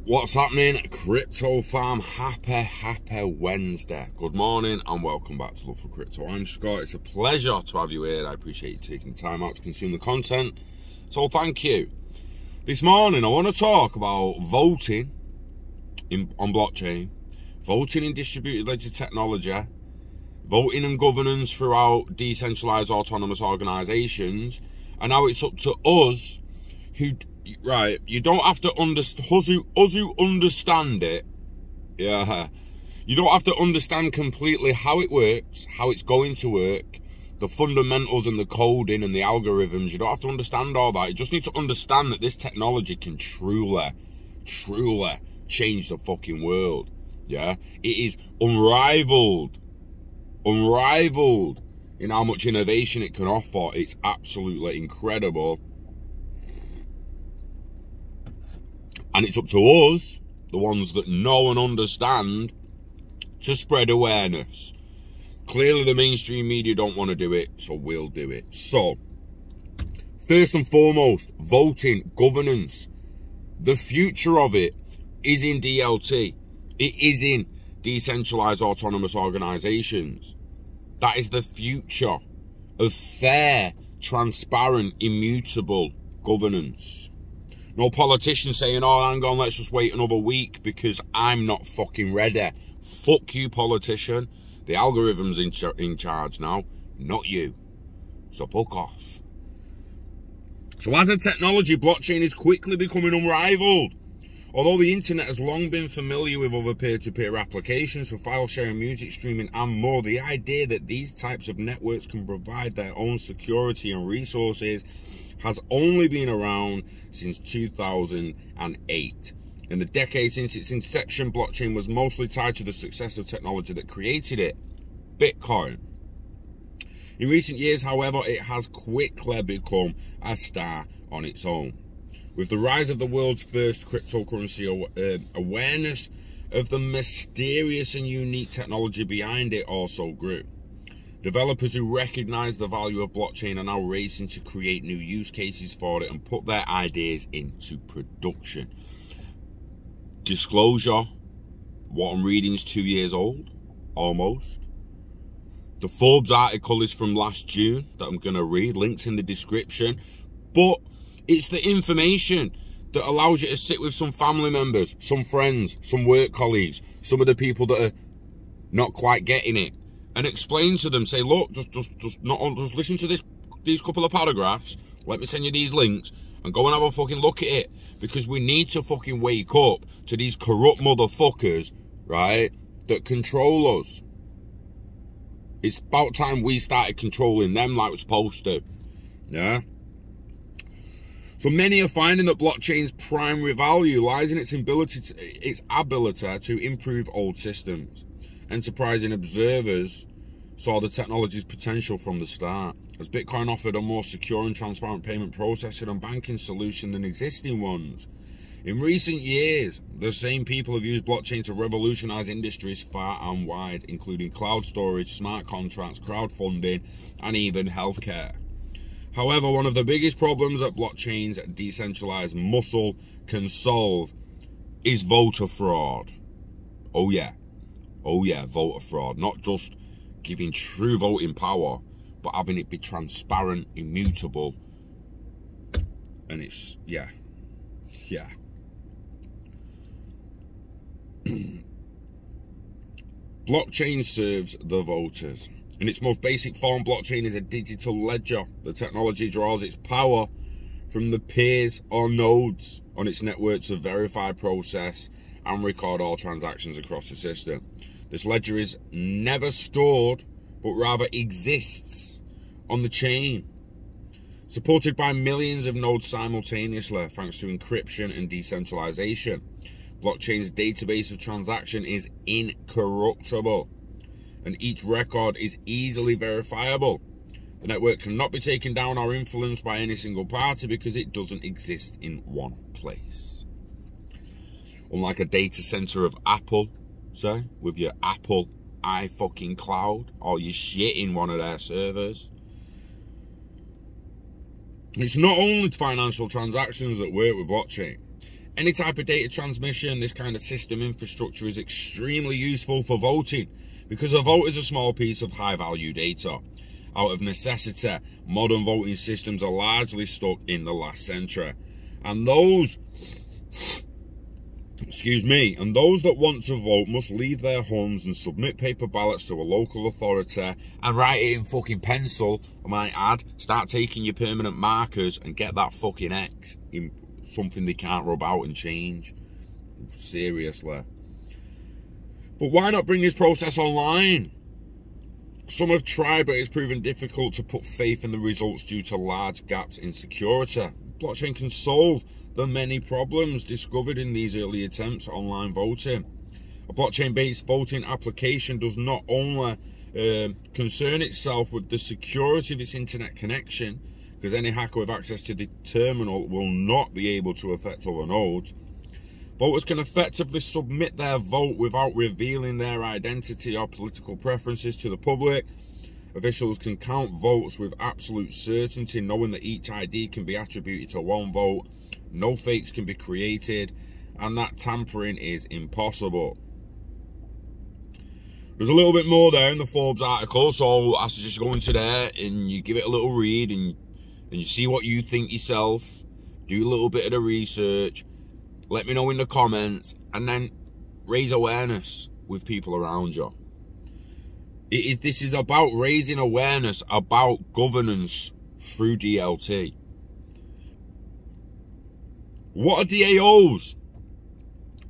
What's happening, Crypto Farm? Happy Wednesday. Good morning and welcome back to Love for Crypto. I'm Scott. It's a pleasure to have you here. I appreciate you taking the time out to consume the content. So thank you. This morning I want to talk about voting on blockchain, voting in distributed ledger technology, voting and governance throughout decentralized autonomous organizations, and how it's up to us who... Right, you don't have to understand, us who understand it, yeah, you don't have to understand completely how it works, how it's going to work, the fundamentals and the coding and the algorithms. You don't have to understand all that. You just need to understand that this technology can truly change the fucking world, yeah? It is unrivaled in how much innovation it can offer. It's absolutely incredible. And it's up to us, the ones that know and understand, to spread awareness. Clearly the mainstream media don't want to do it, so we'll do it. So, first and foremost, voting, governance. The future of it is in DLT. It is in decentralized autonomous organizations. That is the future of fair, transparent, immutable governance. No politician saying, oh, hang on, let's just wait another week because I'm not fucking ready. Fuck you, politician. The algorithm's in charge now, not you. So fuck off. So as a technology, blockchain is quickly becoming unrivaled. Although the internet has long been familiar with other peer-to-peer applications for file sharing, music streaming and more, the idea that these types of networks can provide their own security and resources has only been around since 2008. In the decade since its inception, blockchain was mostly tied to the success of technology that created it, Bitcoin. In recent years, however, it has quickly become a star on its own. With the rise of the world's first cryptocurrency, awareness of the mysterious and unique technology behind it also grew. Developers who recognize the value of blockchain are now racing to create new use cases for it and put their ideas into production. Disclosure, what I'm reading is 2 years old, almost. The Forbes article is from last June that I'm going to read, links in the description. But it's the information that allows you to sit with some family members, some friends, some work colleagues, some of the people that are not quite getting it, and explain to them, say, look, just listen to these couple of paragraphs, let me send you these links, and go and have a fucking look at it, because we need to fucking wake up to these corrupt motherfuckers, right, that control us. It's about time we started controlling them like we're supposed to, yeah? So many are finding that blockchain's primary value lies in its ability to improve old systems. Enterprising observers saw the technology's potential from the start, as Bitcoin offered a more secure and transparent payment processing and banking solution than existing ones. In recent years, the same people have used blockchain to revolutionize industries far and wide, including cloud storage, smart contracts, crowdfunding, and even healthcare. However, one of the biggest problems that blockchain's decentralized muscle can solve is voter fraud. Oh yeah, voter fraud. Not just giving true voting power, but having it be transparent, immutable, and it's, yeah. Blockchain serves the voters. In its most basic form, blockchain is a digital ledger. The technology draws its power from the peers or nodes on its network to verify, process, and record all transactions across the system. This ledger is never stored, but rather exists on the chain, supported by millions of nodes simultaneously, thanks to encryption and decentralization. Blockchain's database of transaction is incorruptible, and each record is easily verifiable. The network cannot be taken down or influenced by any single party because it doesn't exist in one place. Unlike a data center of Apple, say, with your Apple iFucking cloud, or your shit in one of their servers, it's not only financial transactions that work with blockchain. Any type of data transmission, this kind of system infrastructure is extremely useful for voting, because a vote is a small piece of high-value data. Out of necessity, modern voting systems are largely stuck in the last century. And those that want to vote must leave their homes and submit paper ballots to a local authority and write it in fucking pencil, I might add. Start taking your permanent markers and get that fucking X in something they can't rub out and change. Seriously. But why not bring this process online? Some have tried, but it's proven difficult to put faith in the results due to large gaps in security. Blockchain can solve the many problems discovered in these early attempts at online voting. A blockchain-based voting application does not only concern itself with the security of its internet connection, because any hacker with access to the terminal will not be able to affect other nodes. Voters can effectively submit their vote without revealing their identity or political preferences to the public. Officials can count votes with absolute certainty, knowing that each ID can be attributed to one vote, no fakes can be created, and that tampering is impossible. There's a little bit more there in the Forbes article, so I suggest you go into there and you give it a little read and you see what you think yourself. Do a little bit of the research. Let me know in the comments, and then raise awareness with people around you. This is about raising awareness about governance through DLT. What are DAOs?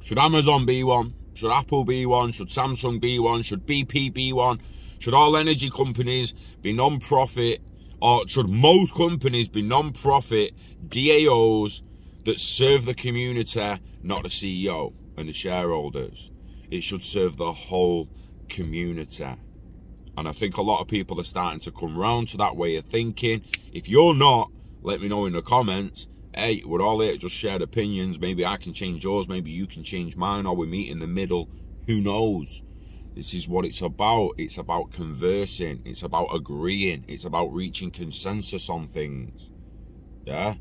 Should Amazon be one? Should Apple be one? Should Samsung be one? Should BP be one? Should all energy companies be non-profit? Or should most companies be non-profit DAOs that serve the community, not the CEO and the shareholders? It should serve the whole community. And I think a lot of people are starting to come round to that way of thinking. If you're not, let me know in the comments. Hey, we're all here to just share opinions. Maybe I can change yours, maybe you can change mine, or we meet in the middle. Who knows? This is what it's about. It's about conversing. It's about agreeing. It's about reaching consensus on things. Yeah?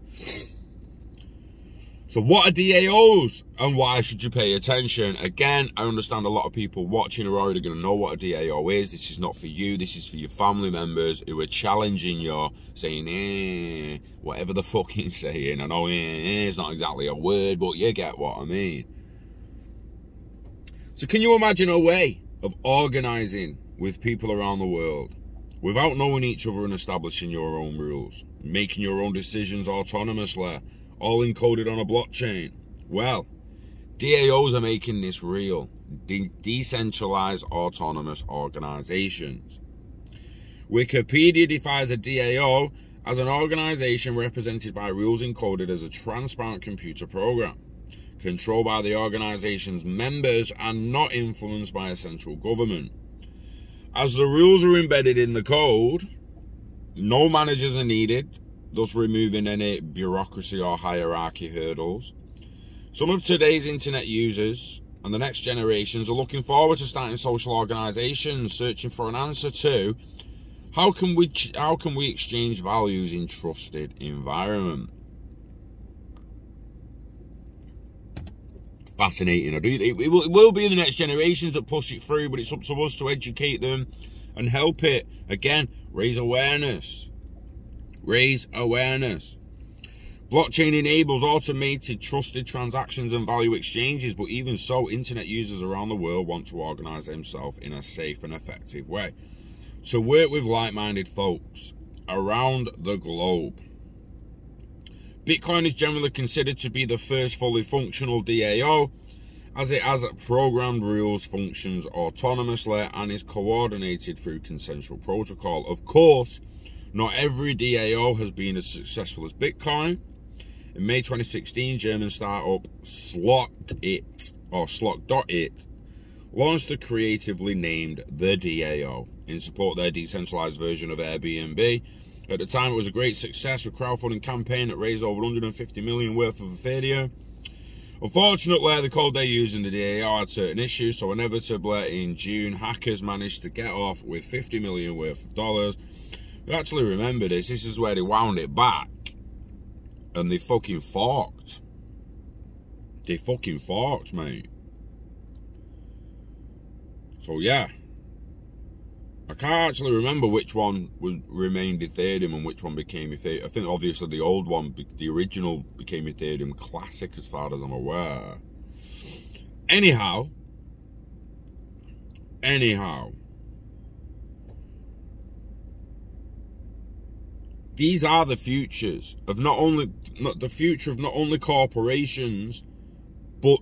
So what are DAOs and why should you pay attention? Again, I understand a lot of people watching are already going to know what a DAO is. This is not for you. This is for your family members who are challenging you, saying, whatever the fuck he's saying. I know it's not exactly a word, but you get what I mean. So can you imagine a way of organising with people around the world without knowing each other and establishing your own rules, making your own decisions autonomously, all encoded on a blockchain? Well, DAOs are making this real. Decentralized autonomous organizations. Wikipedia defines a DAO as an organization represented by rules encoded as a transparent computer program, controlled by the organization's members and not influenced by a central government. As the rules are embedded in the code, no managers are needed, thus removing any bureaucracy or hierarchy hurdles. Some of today's internet users and the next generations are looking forward to starting social organizations, searching for an answer to how can we exchange values in trusted environment. Fascinating. It will be the next generations that push it through, but it's up to us to educate them and help it. Again, raise awareness. Raise awareness. Blockchain enables automated, trusted transactions and value exchanges, but even so, internet users around the world want to organize themselves in a safe and effective way to work with like-minded folks around the globe. Bitcoin is generally considered to be the first fully functional DAO, as it has programmed rules, functions autonomously, and is coordinated through consensual protocol. Of course, not every DAO has been as successful as Bitcoin. In May 2016, German startup Slock.it launched the creatively named the DAO in support of their decentralized version of Airbnb. At the time, it was a great success with a crowdfunding campaign that raised over 150 million worth of Ethereum. Unfortunately, the code they used in the DAO had certain issues, so inevitably in June, hackers managed to get off with 50 million worth of dollars. You actually remember this is where they wound it back and they fucking forked. They fucking forked, mate. So yeah. I can't actually remember which one remained Ethereum and which one became Ethereum. I think obviously the old one, the original, became Ethereum Classic as far as I'm aware. Anyhow. These are the futures of not only corporations, but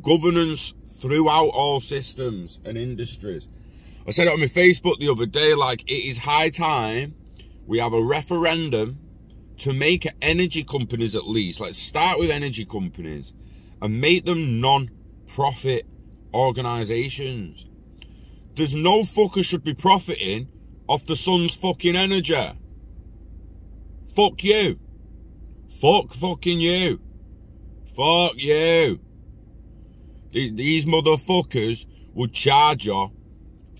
governance throughout all systems and industries. I said it on my Facebook the other day, like, it is high time we have a referendum to make energy companies, at least, let's start with energy companies, and make them non-profit organisations. There's no fucker should be profiting off the sun's fucking energy. Fuck you. Fuck fucking you. Fuck you. These motherfuckers would charge you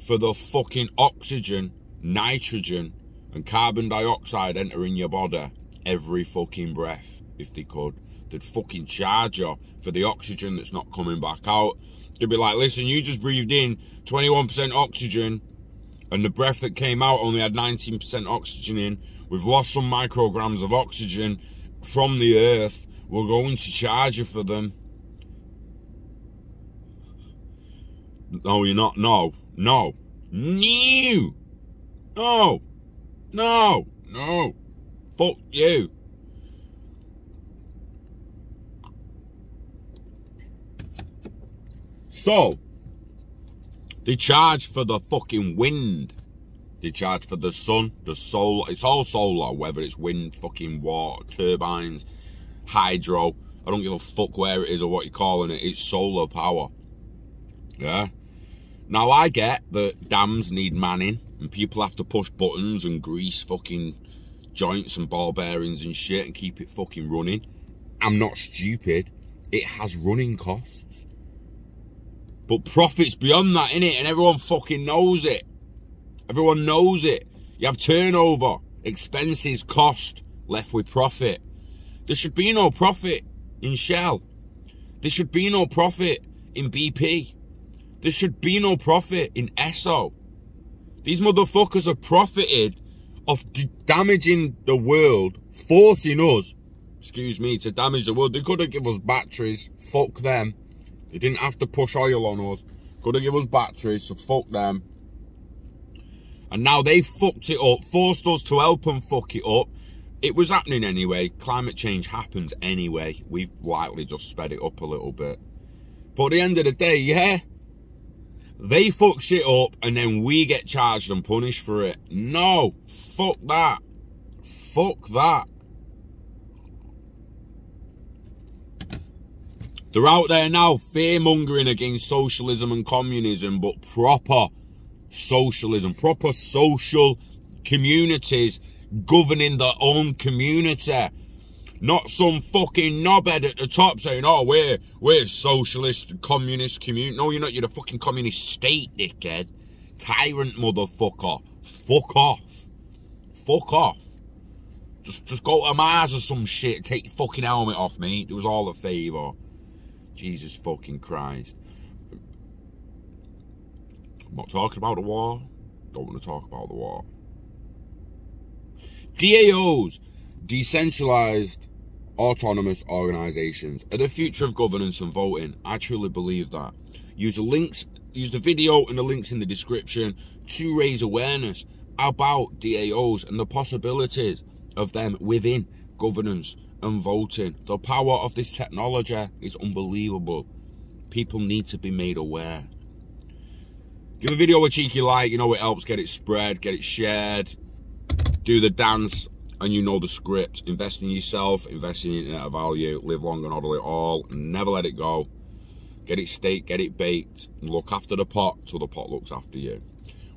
for the fucking oxygen, nitrogen, and carbon dioxide entering your body every fucking breath, if they could. They'd fucking charge you for the oxygen that's not coming back out. They'd be like, listen, you just breathed in 21% oxygen, and the breath that came out only had 19% oxygen in. We've lost some micrograms of oxygen from the earth. We're going to charge you for them. No, you're not. No. No. No. No. No. No. Fuck you. So, they charge for the fucking wind. They charge for the sun, the solar. It's all solar, whether it's wind, fucking water, turbines, hydro. I don't give a fuck where it is or what you're calling it. It's solar power. Yeah. Now, I get that dams need manning and people have to push buttons and grease fucking joints and ball bearings and shit and keep it fucking running. I'm not stupid. It has running costs. But profit's beyond that, innit? And everyone fucking knows it. Everyone knows it. You have turnover, expenses, cost, left with profit. There should be no profit in Shell. There should be no profit in BP. There should be no profit in Esso. These motherfuckers have profited off damaging the world, forcing us, excuse me, to damage the world. They could have given us batteries. Fuck them. They didn't have to push oil on us. Could have given us batteries, so fuck them. And now they fucked it up, forced us to help them fuck it up. It was happening anyway. Climate change happens anyway. We've lightly just sped it up a little bit. But at the end of the day, yeah, they fuck shit up and then we get charged and punished for it. No, fuck that. Fuck that. They're out there now fear-mongering against socialism and communism, but proper socialism, proper social communities governing their own community. Not some fucking knobhead at the top saying, oh, we're socialist, communist community. No, you're not. You're the fucking communist state, dickhead. Tyrant motherfucker. Fuck off. Fuck off. Just go to Mars or some shit. Take your fucking helmet off, mate. Do us all a favour. Jesus fucking Christ. I'm not talking about the war. Don't want to talk about the war. DAOs, decentralized autonomous organizations, are the future of governance and voting. I truly believe that. Use the links, use the video and the links in the description to raise awareness about DAOs and the possibilities of them within governance and voting. The power of this technology is unbelievable. People need to be made aware. Give a video a cheeky like, you know it helps get it spread, get it shared. Do the dance and you know the script. Invest in yourself, invest in internet value, live long and hodl it all, never let it go. Get it staked, get it baked, and look after the pot till the pot looks after you.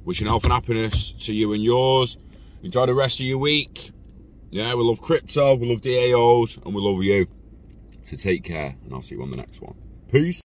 Wishing health and happiness to you and yours. Enjoy the rest of your week. Yeah, we love crypto, we love DAOs, and we love you. So take care, and I'll see you on the next one. Peace.